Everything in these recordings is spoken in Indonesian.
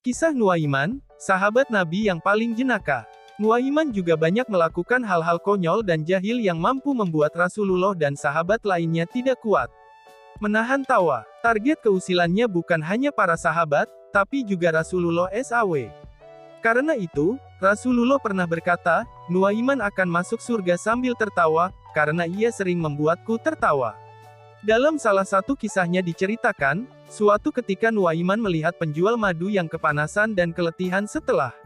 Kisah Nuaiman, sahabat Nabi yang paling jenaka. Nuaiman juga banyak melakukan hal-hal konyol dan jahil yang mampu membuat Rasulullah dan sahabat lainnya tidak kuat menahan tawa. Target keusilannya bukan hanya para sahabat, tapi juga Rasulullah SAW. Karena itu, Rasulullah pernah berkata, Nuaiman akan masuk surga sambil tertawa, karena ia sering membuatku tertawa. Dalam salah satu kisahnya diceritakan, suatu ketika Nuaiman melihat penjual madu yang kepanasan dan keletihan setelah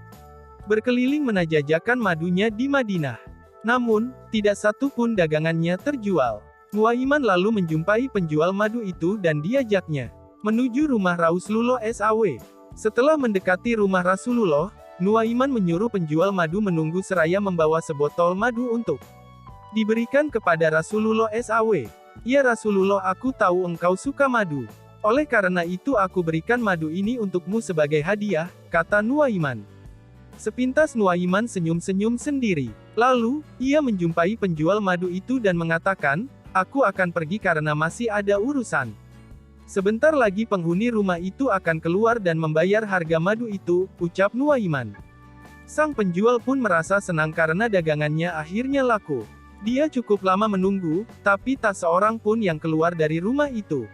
berkeliling menajajakan madunya di Madinah. Namun, tidak satu pun dagangannya terjual. Nuaiman lalu menjumpai penjual madu itu dan diajaknya menuju rumah Rasulullah SAW. Setelah mendekati rumah Rasulullah, Nuaiman menyuruh penjual madu menunggu seraya membawa sebotol madu untuk diberikan kepada Rasulullah SAW. Ya Rasulullah, aku tahu engkau suka madu. Oleh karena itu aku berikan madu ini untukmu sebagai hadiah, kata Nuaiman. Sepintas Nuaiman senyum-senyum sendiri. Lalu, ia menjumpai penjual madu itu dan mengatakan, aku akan pergi karena masih ada urusan. Sebentar lagi penghuni rumah itu akan keluar dan membayar harga madu itu, ucap Nuaiman. Sang penjual pun merasa senang karena dagangannya akhirnya laku. Dia cukup lama menunggu, tapi tak seorang pun yang keluar dari rumah itu.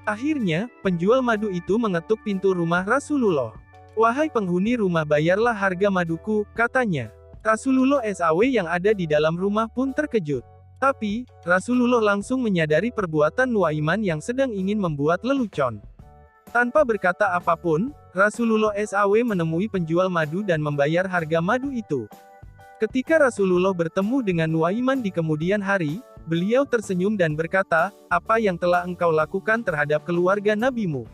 Akhirnya, penjual madu itu mengetuk pintu rumah Rasulullah. Wahai penghuni rumah, bayarlah harga maduku, katanya. Rasulullah SAW yang ada di dalam rumah pun terkejut. Tapi, Rasulullah langsung menyadari perbuatan Nuaiman yang sedang ingin membuat lelucon. Tanpa berkata apapun, Rasulullah SAW menemui penjual madu dan membayar harga madu itu. Ketika Rasulullah bertemu dengan Nuaiman di kemudian hari, beliau tersenyum dan berkata, apa yang telah engkau lakukan terhadap keluarga nabimu?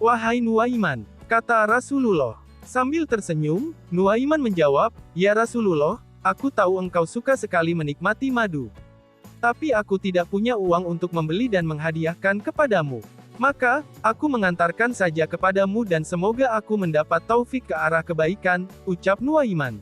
Wahai Nuaiman, kata Rasulullah. Sambil tersenyum, Nuaiman menjawab, ya Rasulullah, aku tahu engkau suka sekali menikmati madu. Tapi aku tidak punya uang untuk membeli dan menghadiahkan kepadamu. Maka, aku mengantarkan saja kepadamu dan semoga aku mendapat taufik ke arah kebaikan, ucap Nuaiman.